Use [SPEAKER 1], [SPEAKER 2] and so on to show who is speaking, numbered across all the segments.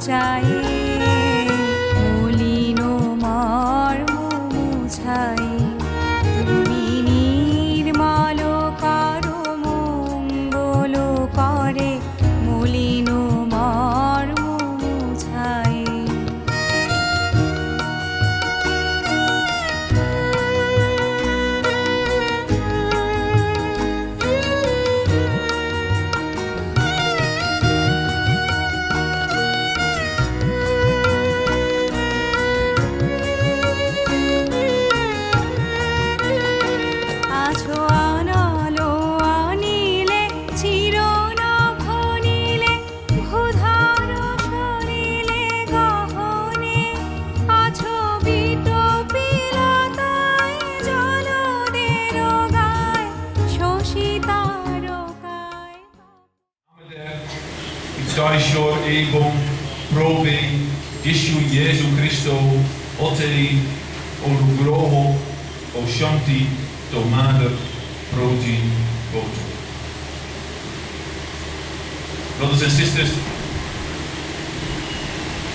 [SPEAKER 1] চায় মলিন মর্ম মুছায় তুমি নির্মল করো মঙ্গল করে মলিন মর্ম মুছায়
[SPEAKER 2] Gaishor Egon Probe Gishu Jesu Christo Otei Olugroho Oshanti Tomader Proti Boto. Brothers and sisters,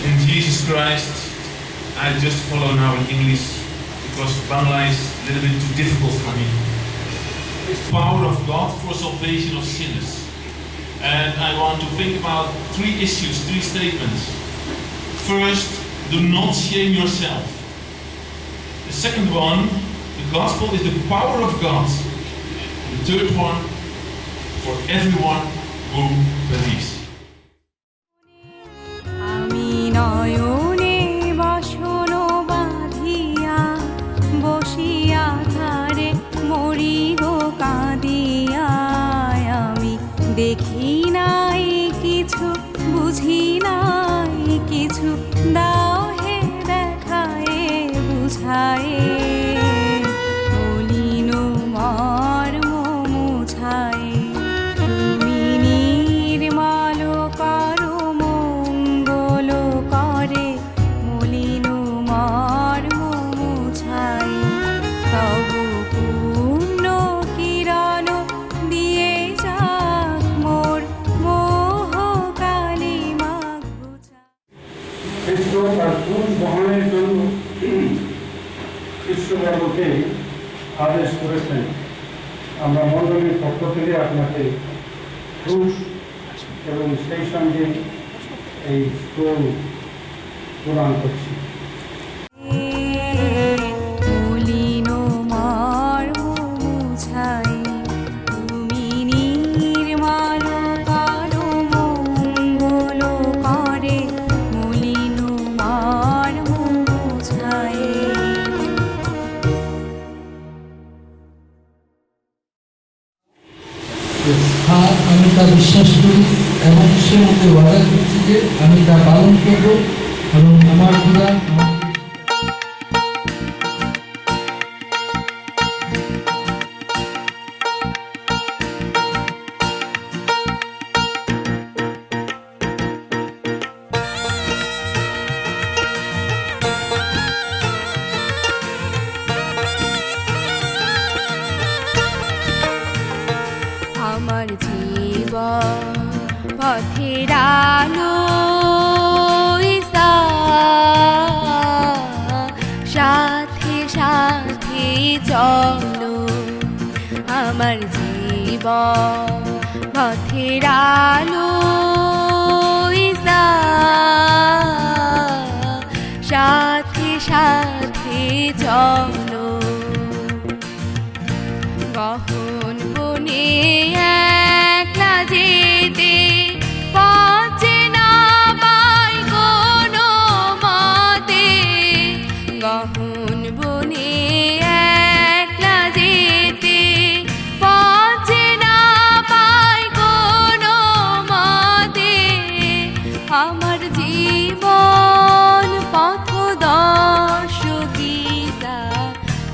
[SPEAKER 2] in Jesus Christ, I just follow now in English because Bangla is a little bit too difficult for me. It's the power of God for salvation of sinners. And I want to think about three issues, three statements. First, do not shame yourself. The second one, the gospel is the power of God. The third one, for everyone who believes.
[SPEAKER 1] দেখি নাই কিছু বুঝি নাই কিছু দাও হে দেখায়ে বুঝায়ে মলিন মর্ম মুছায়ে তুমি নির্মল করো মঙ্গল করে মলিন মর্ম মুছায়ে তবু পূর্ণ কিরণ দিয়ে
[SPEAKER 3] তার ক্রুশ বহনের জন্য শিষ্যবর্গকে আদেশ করেছেন। আমরা মণ্ডলীর পক্ষ থেকে আপনাকে ক্রুশ এবং সেই সঙ্গে এই স্টোন প্রদান করছি।
[SPEAKER 4] হ্যাঁ, আমি তা বিশ্বাস করি এবং সে মধ্যে ওয়াদা করছি যে আমি তা পালন করব এবং আমার খোদা
[SPEAKER 1] আমার জীবন পথের আলো ঈশা সাথে সাথে চলো আমার জীবন পথের আলো ঈশা সাথে সাথে চলো গহন বনে একলা যেতে পথে না পাই কোনো মতে গহন বনে একলা যেতে পথে না পাই কোনো মতে আমার জীবন পথদর্শী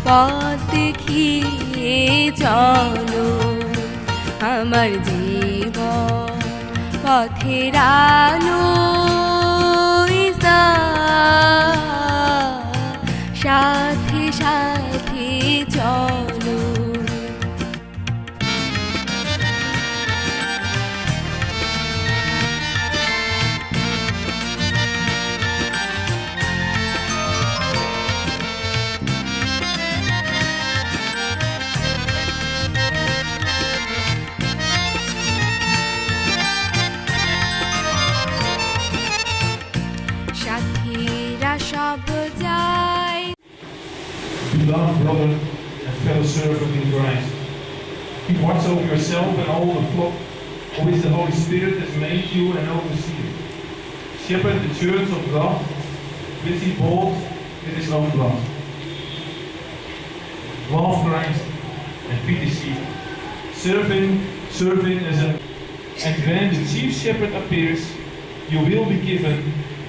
[SPEAKER 1] পথ দেখিয়ে চলো আমার জীবন পথের আলো ঈশা সাথে সাথে চলো
[SPEAKER 2] beloved brother and fellow servant in Christ. Keep watch over yourself and all the flock of which the Holy Spirit has made you an overseer. Shepherd the church of God, which he bought with his own blood. Love Christ and feed the sheep. Serving as a... And when the chief shepherd appears, you will be given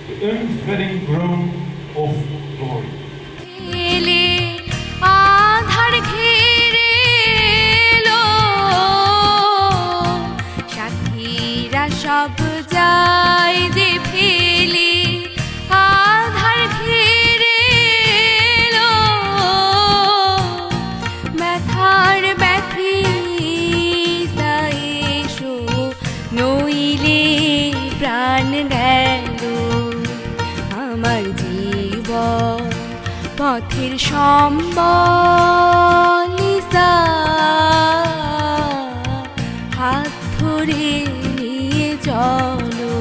[SPEAKER 2] the unfading crown of glory.
[SPEAKER 1] এলে আধার ঘিরে এলো, সাথীরা সব যায় যে ফেলে, আধার ঘিরে এলো, ব্যথার ব্যথী এসো, নইলে প্রাণ গেল। আমার জীবন পথের সম্বল, হাত ধরে নিয়ে চলো।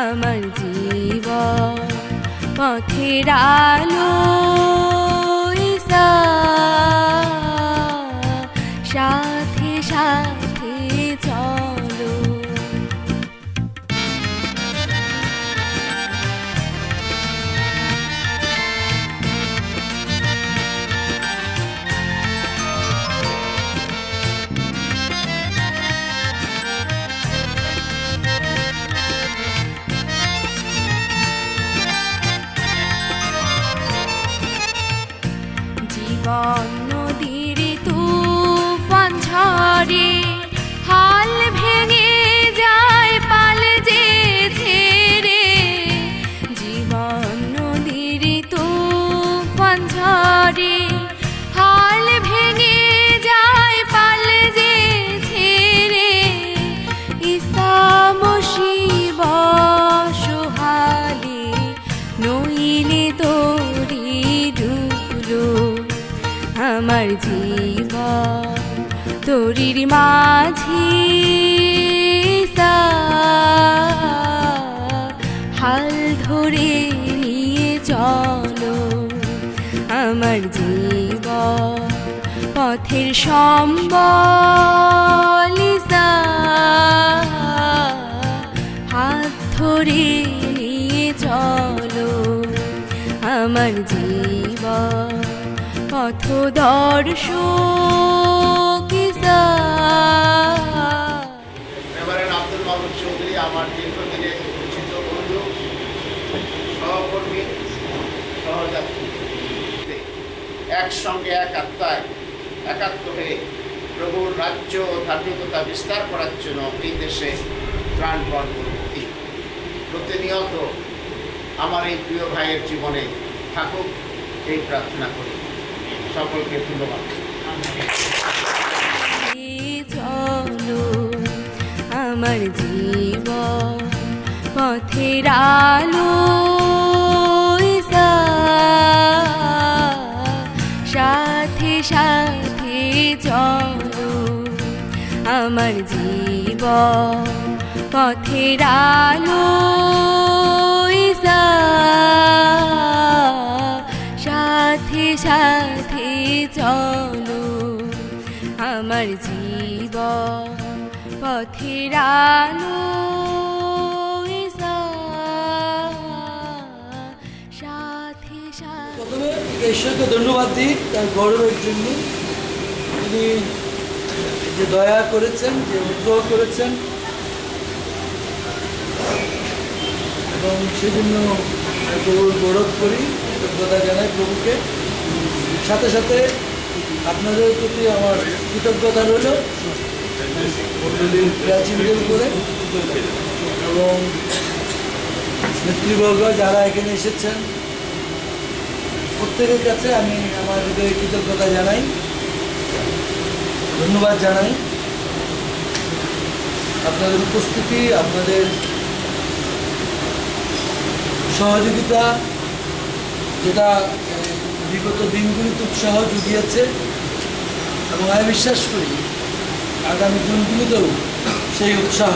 [SPEAKER 1] আমার জীবন পথের আলো, সাথে সাথে চলো। জীবন নদীর তুফান ঝড়ে, হাল ভেঙে যায় পাল যে ছেড়ে। জীবন নদীর তুফান ঝড়ে, হাল ভেঙে যায় পাল যে ছেড়ে। ইসলাম শিব সোহালে, নইলে তোরি ডুবলো। আমার জীবন তোরির মাঝি, হাল ধরে নিয়ে চলো। আমার জীবন পথের সম্বল, হাত ধরে নিয়ে চলো। আমার জীবন পথদর্শক।
[SPEAKER 5] রেভারেন্ড আব্দুল মাহমুদ চৌধুরী আমার দীর্ঘদিনের পরিচিত বন্ধু, সহকর্মী, সহযাত্রী, একসঙ্গে এক আত্মায় একাত্ম হয়ে প্রভুর রাজ্য ও ধার্মিকতা বিস্তার করার জন্য এই দেশে প্রাণপণ প্রবৃত্তি প্রতিনিয়ত আমার এই প্রিয় ভাইয়ের জীবনে থাকুক, এই প্রার্থনা করি। সকলকে ধন্যবাদ।
[SPEAKER 1] চলো আমার জীবন পথের আলো, সাথে সাথে চলো। আমার জীবন পথের আলো, সাথে সাথে চলো। আমার জীবন পথের আলো, সাথে সাথে।
[SPEAKER 4] প্রথমে ঈশ্বরকে ধন্যবাদ দিই তার গৌরবের জন্য। তিনি যে দয়া করেছেন, যে অনুগ্রহ করেছেন, এবং সেজন্য প্রভুর গৌরব করি, কৃতজ্ঞতা জানাই প্রভুকে। সাথে সাথে আপনাদের প্রতি আমার কৃতজ্ঞতা রইল মণ্ডলীর প্রাচীনদের উপরে, এবং নেতৃবর্গ যারা এখানে এসেছেন প্রত্যেকের কাছে আমি আমার হৃদয়ে কৃতজ্ঞতা জানাই, ধন্যবাদ জানাই। আপনাদের উপস্থিতি, আপনাদের সহযোগিতা, যেটা বিগত দিনগুলিতে উৎসাহ জুগিয়েছে, এবং আমি বিশ্বাস করি আগামী দিনগুলিতেও সেই উৎসাহ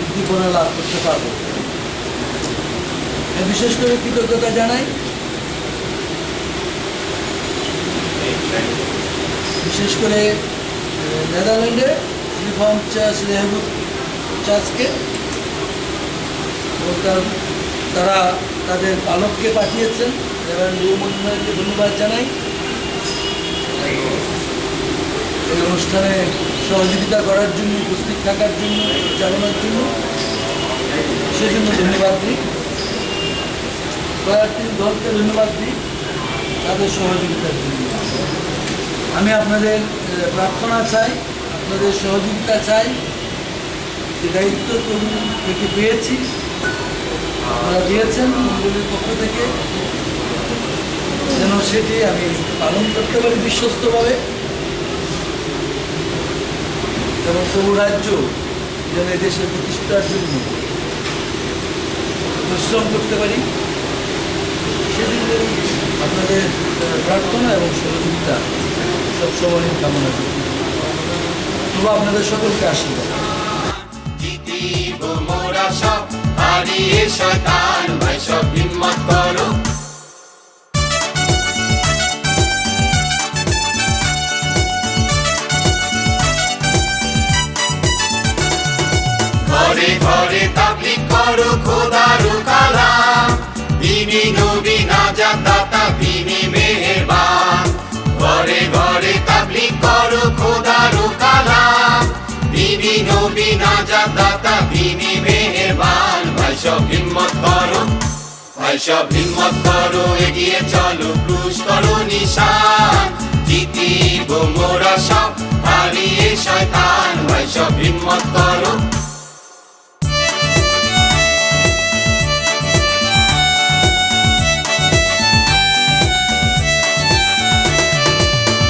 [SPEAKER 4] উদ্দীপনা লাভ করতে পারব। বিশেষ করে কৃতজ্ঞতা জানাই বিশেষ করে নেদারল্যান্ডে রিফর্ম চার্চ রেহবুত চার্চকে এবং তারা তাদের পালককে পাঠিয়েছেন এবং রুমন্ডাকে ধন্যবাদ জানাই এই অনুষ্ঠানে সহযোগিতা করার জন্য, উপস্থিত থাকার জন্য, চালানোর জন্য, সেজন্য ধন্যবাদ দিই। কয়েকটি দলকে ধন্যবাদ দিই তাদের সহযোগিতার জন্য। আমি আপনাদের প্রার্থনা চাই, আপনাদের সহযোগিতা চাই। যে দায়িত্ব তরুণ থেকে পেয়েছি, আপনারা দিয়েছেন মন্ডলীর পক্ষ থেকে, যেন সেটি আমি পালন করতে পারি বিশ্বস্তভাবে এবং প্রভু রাজ্য যেন এই দেশের প্রতিষ্ঠার জন্য পরিশ্রম করতে পারি, সেজন্য আপনাদের প্রার্থনা এবং সহযোগিতা সবসময় কামনা করি। তবু আপনাদের সকলকে আশীর্বাদ।
[SPEAKER 6] জিতিব মোরা সব, হারিয়ে শয়তান ভাই সব হিম্মত করো। ঘরে ঘরে তাবলীগ করো খোদার কালাম, তিনি নবী নাজাত দাতা, তিনি মেহেরবান। ঘরে ঘরে তাবলীগ করো খোদার কালাম, তিনি নবী নাজাত দাতা, তিনি মেহেরবান। ভাই সব হিম্মত করো, ভাই সব হিম্মত করো, এগিয়ে চলো, ক্রুশ করো নিশান। জিতিব মোরা সব, হারিয়ে শয়তান। ভাই সব হিম্মত করো।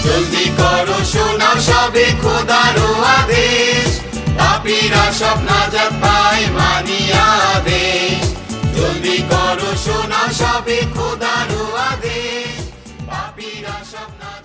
[SPEAKER 6] জলদি করো, শোনাও সবে খোদারও আদেশ, পাপীরা সব নাজাত পায় মানিয়া আদেশ। জলদি করো, শোনাও সবে খোদারও আদেশ, পাপীরা সব নাজাত